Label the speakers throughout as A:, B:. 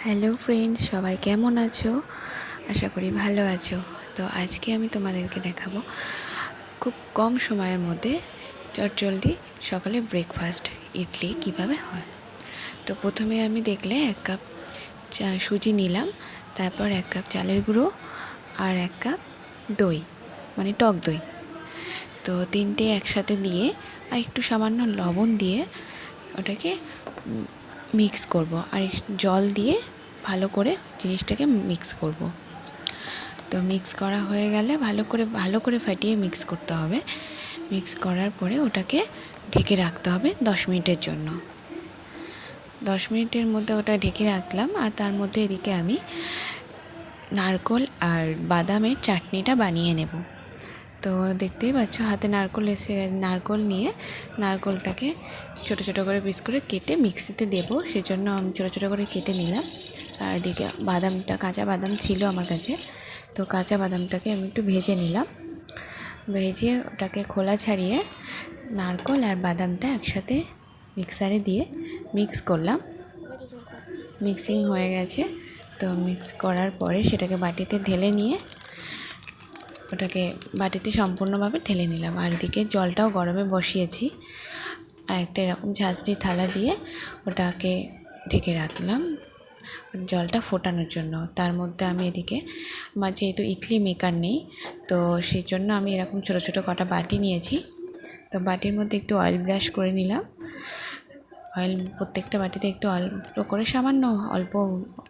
A: Hello friends, সবাই কেমন আছো? আশা করি ভালো আছো। তো আজকে আমি তোমাদেরকে দেখাবো খুব কম সময়ের মধ্যে চটজলদি সকালে ব্রেকফাস্ট ইডলি কিভাবে হয়। তো প্রথমে আমি দেখলে 1 কাপ সুজি নিলাম, তারপর 1 কাপ চালের গুঁড়ো আর 1 কাপ দই, মানে টক দই। তো তিনটে একসাথে দিয়ে আর একটু সামান্য লবণ দিয়ে ওটাকে মিক্স করব, আর জল দিয়ে ভালো করে জিনিসটাকে মিক্স করব। তো মিক্স করা হয়ে গেলে ভালো করে ফাটিয়ে মিক্স করতে হবে। মিক্স করার পরে ওটাকে ঢেকে রাখতে হবে 10 মিনিটের জন্য। 10 মিনিটের মধ্যে ওটা ঢেকে রাখলাম, আর তার মধ্যে এদিকে আমি নারকোল আর বাদামের চাটনিটা বানিয়ে নেব। তো দেখতেই পাচ্ছ হাতে নারকোল নিয়ে নারকোলটাকে ছোট ছোট করে পিস করে কেটে মিক্সিতে দেবো, সেজন্য আমি ছোট ছোট করে কেটে নিলাম। আর এদিকে কাঁচা বাদাম ছিল আমার কাছে, তো কাঁচা বাদামটাকে আমি একটু ভেজে নিলাম। ভেজে ওটাকে খোলা ছাড়িয়ে নারকোল আর বাদামটা একসাথে মিক্সারে দিয়ে মিক্স করলাম। মিক্সিং হয়ে গেছে, তো মিক্স করার পরে সেটাকে বাটিতে ঢেলে নিয়ে ওটাকে বাটিতে সম্পূর্ণভাবে ঢেলে নিলাম। আর এদিকে জলটাও গরমে বসিয়েছি, আর একটা এরকম ঝাঁঝরি থালা দিয়ে ওটাকে ঢেকে রাখলাম জলটা ফোটানোর জন্য। তার মধ্যে আমি এদিকে আমার যেহেতু ইডলি মেকার নেই, তো সেই জন্য আমি এরকম ছোটো ছোটো কটা বাটি নিয়েছি। তো বাটির মধ্যে একটু অয়েল ব্রাশ করে নিলাম। প্রত্যেকটা বাটিতে একটু অল্প করে সামান্য অল্প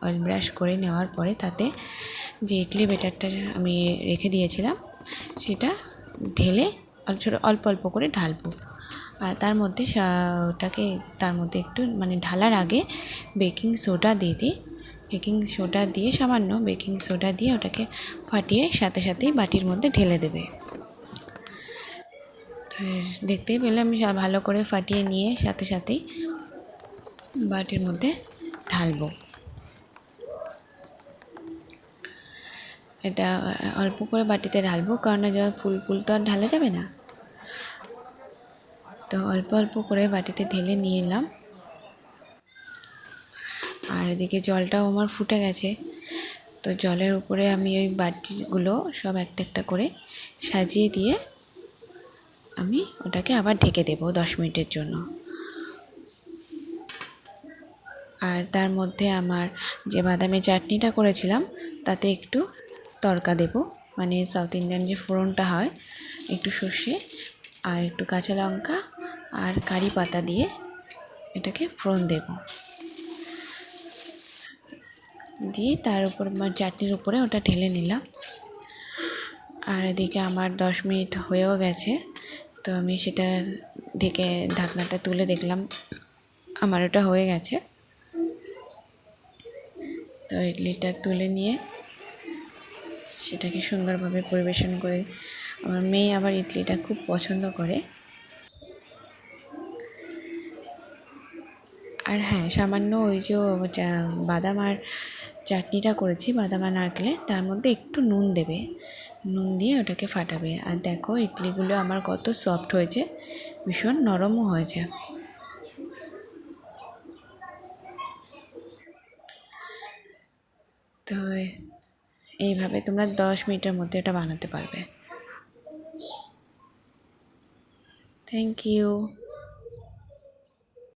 A: অয়েল ব্রাশ করে নেওয়ার পরে তাতে যে ইডলি ব্যাটারটা আমি রেখে দিয়েছিলাম সেটা ঢেলে অল্প অল্প করে ঢালবো। আর তার মধ্যে একটু ঢালার আগে বেকিং সোডা দিয়ে সামান্য বেকিং সোডা দিয়ে ওটাকে ফাটিয়ে সাথে সাথেই বাটির মধ্যে ঢেলে দেবে। দেখতেই পেলে আমি ভালো করে ফাটিয়ে নিয়ে সাথে সাথেই বাটির মধ্যে ঢালবো। এটা অল্প করে বাটিতে ঢালবো, কারণ ফুল তো আর ঢালা যাবে না। তো অল্প অল্প করে বাটিতে ঢেলে নিয়ে এলাম। আর এদিকে জলটাও আমার ফুটে গেছে, তো জলের উপরে আমি ওই বাটিগুলো সব একটা একটা করে সাজিয়ে দিয়ে আমি ওটাকে আবার ঢেকে দেবো 10 মিনিটের জন্য। আর তার মধ্যে আমার যে বাদামের চাটনিটা করেছিলাম তাতে একটু তড়কা দেব, মানে সাউথ ইন্ডিয়ান যে ফোড়নটা হয়, একটু সর্ষে আর একটু কাঁচা লঙ্কা আর কারি পাতা দিয়ে এটাকে ফোড়ন দেব। দিয়ে তার উপর চাটনির উপরে ওটা ঢেলে নিলাম। আর এদিকে আমার 10 মিনিট হয়েও গেছে, তো আমি সেটা ঢেকে ঢাকনাটা তুলে দেখলাম আমার ওটা হয়ে গেছে। তো ইডলিটা তুলে নিয়ে সেটাকে সুন্দরভাবে পরিবেশন করে, আমার মেয়ে আবার ইডলিটা খুব পছন্দ করে। আর হ্যাঁ, সামান্য ওই যে বাদাম আর চাটনিটা করেছি বাদাম আর নারকেলে, তার মধ্যে একটু নুন দেবে, নুন দিয়ে ওটাকে ফাটাবে। আর দেখো ইডলিগুলো আমার কত সফট হয়েছে, ভীষণ নরমও হয়েছে। তো এইভাবে তোমরা 10 মিনিটের মধ্যে এটা বানাতে পারবে। Thank you.